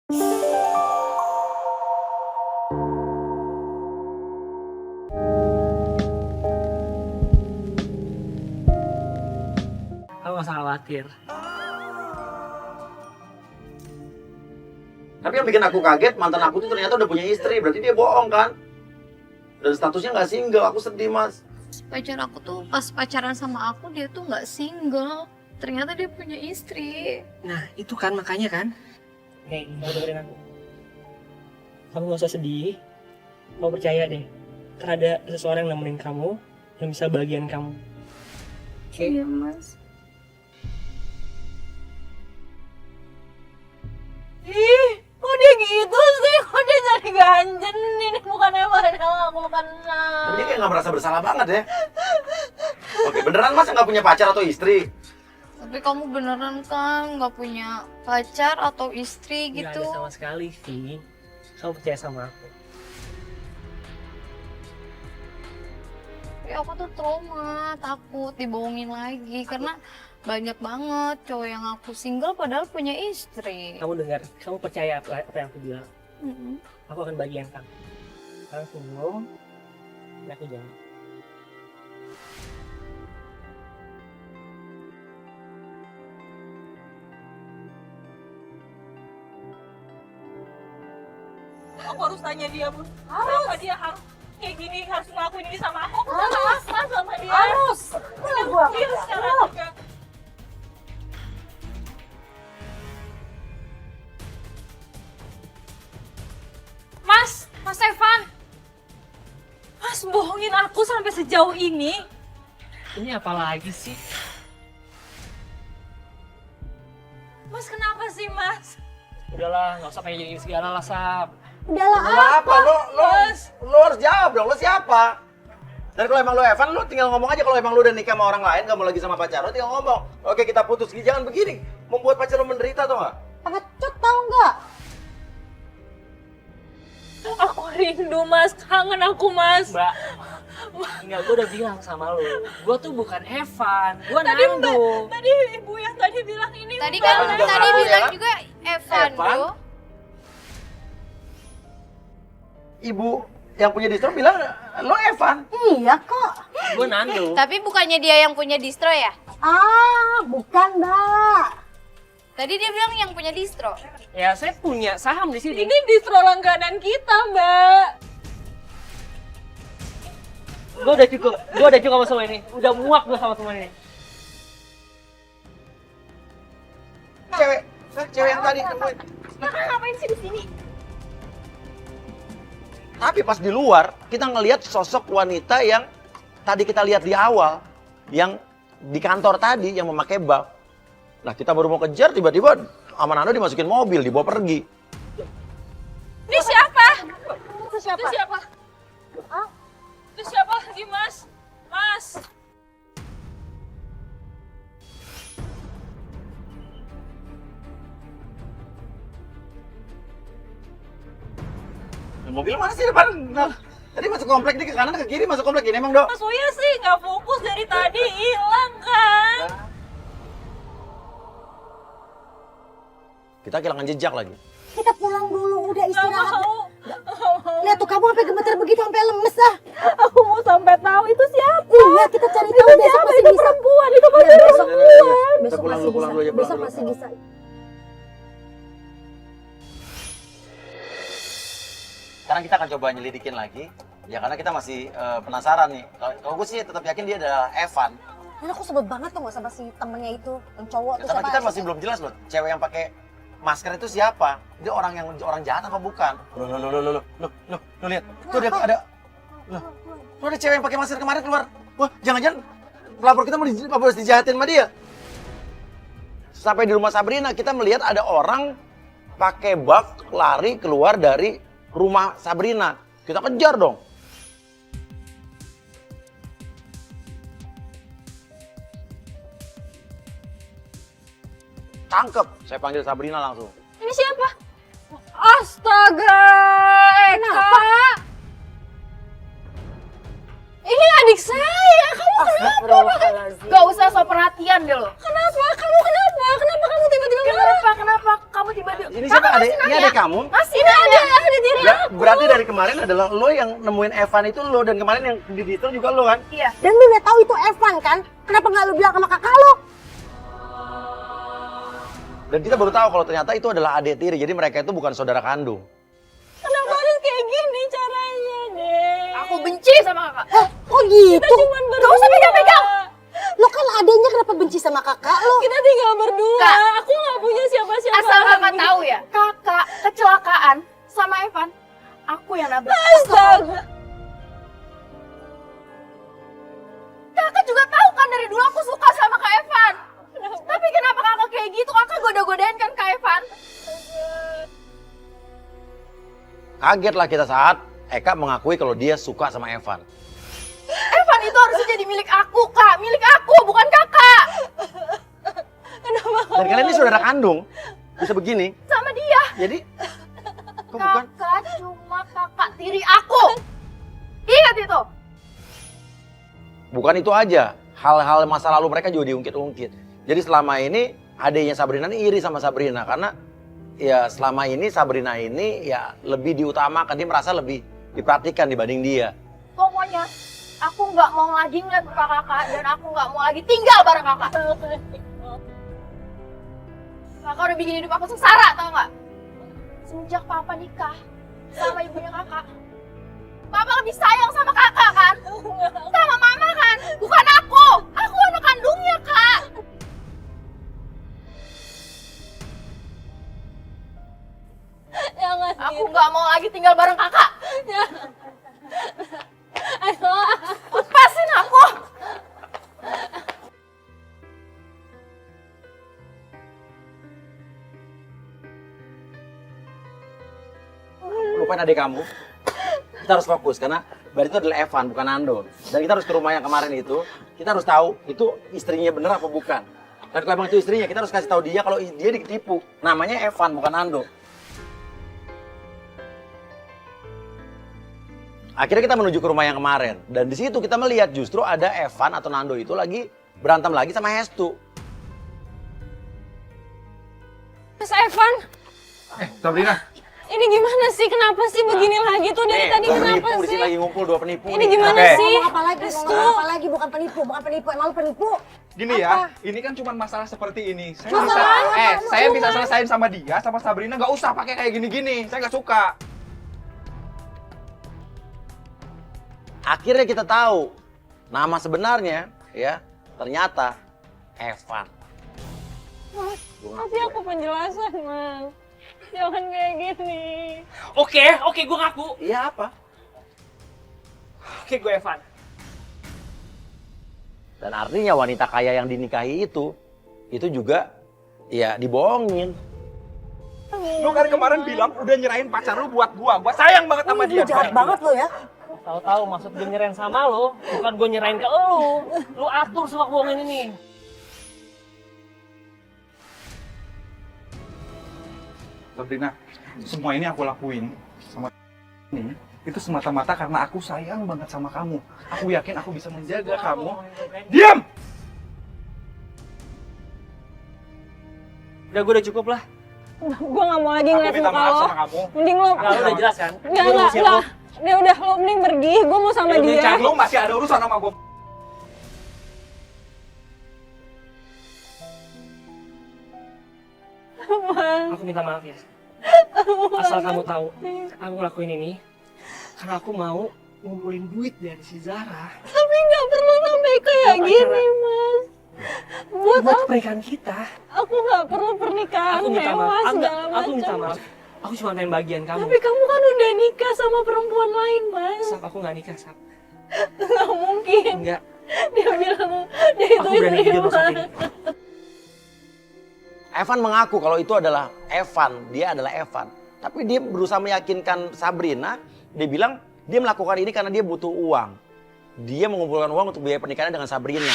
Kamu gak usah khawatir. Tapi yang bikin aku kaget, mantan aku tuh ternyata udah punya istri. Berarti dia bohong kan? Dan statusnya nggak single. Aku sedih, Mas. Pacar aku tuh pas pacaran sama aku dia tuh nggak single. Ternyata dia punya istri. Nah, itu kan makanya kan. Nih, kamu dengerin aku. Kamu gak usah sedih. Kamu percaya deh. Karena ada seseorang yang nemenin kamu, yang bisa bagian kamu. Oke? Iya, Mas. Ih, kok dia gitu sih? Kok dia jadi ganjen? Ini bukan emang aku kenal. Tapi dia kayak nggak merasa bersalah banget ya. Oke, beneran Mas nggak punya pacar atau istri? Tapi kamu beneran kan nggak punya pacar atau istri Nggak gitu? ada sama sekali, Vi. Kamu percaya sama aku. Tapi aku tuh trauma, takut dibohongin lagi karena banyak banget cowok yang aku single padahal punya istri. Kamu dengar, kamu percaya apa yang aku bilang. Mm-mm. Aku akan bagian kamu. Kamu senyum, dan aku jangan. Aku harus tanya dia, Bun. Kenapa dia harus kayak gini, harus ngelakuin ini sama aku? Aku udah pasrah sama dia. Harus. Udah bukti sekarang juga. Mas Evan. Mas bohongin aku sampai sejauh ini. Ini apa lagi sih? Mas kenapa sih, Mas? Udahlah, nggak usah pengen jadi segala lah, Sab. Udahlah apa? Lo harus jawab dong. Lo siapa? Dan kalau emang lo Evan, lo tinggal ngomong aja. Kalau emang lo udah nikah sama orang lain, gak mau lagi sama pacar lo, tinggal ngomong. Oke, kita putus. Jangan begini. Membuat pacar lo menderita, tau gak? Pengecut tau nggak? Aku rindu, Mas. Kangen aku, Mas. Mbak, enggak, gue udah bilang sama lo. Gue tuh bukan Evan, gue Tadi Nando. tadi ibu yang tadi bilang ini. Tadi Mbak. kan Udah tadi tahu bilang ya? juga Evan, Evan? bro. Ibu yang punya distro bilang, lo Evan. Iya kok. Gue Nando. Tapi bukannya dia yang punya distro ya? Ah, bukan Mbak. Tadi dia bilang yang punya distro. Ya, saya punya saham di sini. Ini distro langganan kita, Mbak. Gue udah cukup sama semua ini. Udah muak gue sama semua ini. Cewek yang tadi nemuin. Kakak ngapain sih di sini? Tapi pas di luar, kita ngelihat sosok wanita yang tadi kita lihat di awal, yang di kantor tadi, yang memakai buff. Nah, kita baru mau kejar, tiba-tiba sama Nando dimasukin mobil, dibawa pergi. Ini siapa? Itu siapa? Itu siapa? Itu siapa lagi, Mas? Mas. Mobil mana sih depan? Nah, tadi masuk komplek, ini ke kanan, ke kiri, masuk komplek ini emang, Dok. Mas Uya sih nggak fokus dari tadi, hilang kan? Kita kehilangan jejak lagi. Kita pulang dulu, udah Nggak istirahat. mau. Lihat tuh kamu sampai gemeter begitu, sampai lemes ah. Aku mau sampai tahu itu siapa. Iya, kita cari tahu besok pasti Itu bisa. perempuan, itu Iya, pasti besok perempuan. besok pulang pasti dulu, pulang bisa. dulu aja, pulang Besok dulu. pasti bisa. Sekarang kita akan coba nyelidikin lagi. Ya karena kita masih penasaran nih. Kalau gue sih tetap yakin dia adalah Evan. Dan aku sebel banget tuh sama si temennya itu, yang cowok tuh Karena siapa? kita masih belum jelas loh, cewek yang pakai masker itu siapa? Dia orang jahat apa bukan? Loh, lihat. Tuh ada tuh ada cewek yang pakai masker kemarin keluar. Wah, jangan-jangan pelapor kita mau dijahatin sama dia. Sampai di rumah Sabrina kita melihat ada orang pakai bak lari keluar dari rumah Sabrina. Kita kejar dong. Tangkep. Saya panggil Sabrina langsung. Ini siapa? Astaga, Eka. Ini adik saya. Kamu Astagfirullahaladzim. gak usah so perhatian deh lo. Kenapa? Kamu kenapa? Kenapa kamu tiba-tiba marah? Kenapa? Kamu kamu tiba-tiba. Ini siapa adek? Ini adek kamu? Mas, ini ada diri. Berarti dari kemarin adalah lo yang nemuin Evan itu lo, dan kemarin yang di detail juga lo kan? Iya. Dan lu udah tahu itu Evan kan? Kenapa nggak lu bilang sama kakak lu? Dan kita baru tahu kalau ternyata itu adalah adik tiri, jadi mereka itu bukan saudara kandung. Kenapa harus kayak gini caranya, Dek? Aku benci sama kakak. Kok gitu? Cuman berdua. Gak usah pegang-pegang. Lo kan adanya kenapa benci sama kakak lo? Kita tinggal berdua. Kak. Aku nggak punya siapa-siapa. Asal kakak lagi. tahu ya, kakak kecelakaan sama Evan. Aku yang nabrak. Astaga. Kakak juga tahu kan dari dulu aku suka sama Kak Evan. Tapi kenapa kakak kayak gitu? Kakak goda-godain kan Kak Evan? Kaget lah kita saat Eka mengakui kalau dia suka sama Evan. Evan itu harusnya jadi milik aku, Kak. Milik aku, bukan kakak. Dan kalian ini saudara kandung, bisa begini. Sama dia. Jadi, kok bukan? Kakak cuma kakak tiri aku. Ingat itu. Bukan itu aja, hal-hal masa lalu mereka juga diungkit-ungkit. Jadi selama ini adiknya Sabrina ini iri sama Sabrina karena ya selama ini Sabrina ini ya lebih diutamakan, dia merasa lebih diperhatikan dibanding dia. Pokoknya aku nggak mau lagi ngeliat muka kakak dan aku nggak mau lagi tinggal bareng kakak. Kakak udah bikin hidup aku sengsara, tau nggak? Semenjak papa nikah sama ibunya kakak, papa lebih sayang sama kakak kan? Sama mama kan? Bukan aku. Aku anak kandungnya, Kak. Jangan. Aku nggak mau lagi tinggal bareng kakak. Lepasin aku. Lupain adik kamu. Kita harus fokus karena berarti itu adalah Evan, bukan Nando. Dan kita harus ke rumah yang kemarin itu. Kita harus tahu itu istrinya bener apa bukan. Dan kalau emang itu istrinya, kita harus kasih tahu dia kalau dia ditipu. Namanya Evan, bukan Nando. Akhirnya kita menuju ke rumah yang kemarin. Dan di situ kita melihat justru ada Evan atau Nando itu lagi berantem lagi sama Hestu. Mas Evan, Sabrina, ini gimana sih? Kenapa sih begini lagi tuh dari tadi? Dua Kenapa penipu, di sih? sini lagi ngumpul dua penipu. Ini nih. gimana Oke. sih? Ngomong apa lagi? Ngomong apa lagi? Bukan penipu, bukan penipu. Emang lu penipu? gini ya, ini kan cuma masalah seperti ini. Saya bisa selesain sama dia, sama Sabrina, nggak usah pakai kayak gini-gini. Saya nggak suka. Akhirnya kita tahu nama sebenarnya ya ternyata Evan. Kasih aku penjelasan, Mas. Jangan kayak gini. Oke, gue ngaku. Iya apa? Oke, gue Evan. Dan artinya wanita kaya yang dinikahi itu juga ya dibohongin. Lu kan kemarin bilang udah nyerahin pacar lu buat gua sayang banget sama Lu dia. jahat banget lo ya. Tahu-tahu maksud gue nyerahin sama lo, bukan gue nyerahin ke lo. Lo atur semua kebohongan ini. Sabrina, semua ini aku lakuin sama ini itu semata-mata karena aku sayang banget sama kamu. Aku yakin aku bisa menjaga kamu. Diam! Udah, gue udah cukup lah. Gue nggak mau lagi Aku ngeliat minta muka maaf lo. sama kamu. Mending lo. Nah, lo udah jelas kan? Enggak, Gue ngusir lo. udah lo mending pergi. Gue mau sama Ya, dia. cari Lu masih ada urusan sama gua. Aku minta maaf ya. Asal kamu tahu, aku ngelakuin ini karena aku mau ngumpulin duit dari si Zara Tapi nggak perlu sampai kayak Buat gini, acara. Mas. Buat buat pernikahan kita. aku nggak perlu pernikahan Aku minta mewah maaf. segala Aku minta macam. maaf. Aku cuma pengen bagian kamu. Tapi kamu kan udah nikah sama perempuan lain, Mas. Sap, aku nggak nikah, Sap. Nggak mungkin. Enggak. Dia bilang dia itu Aku berani istri jujur saat Mas. ini. Evan mengaku kalau itu adalah Evan, dia adalah Evan. Tapi dia berusaha meyakinkan Sabrina, dia bilang dia melakukan ini karena dia butuh uang. Dia mengumpulkan uang untuk biaya pernikahannya dengan Sabrina.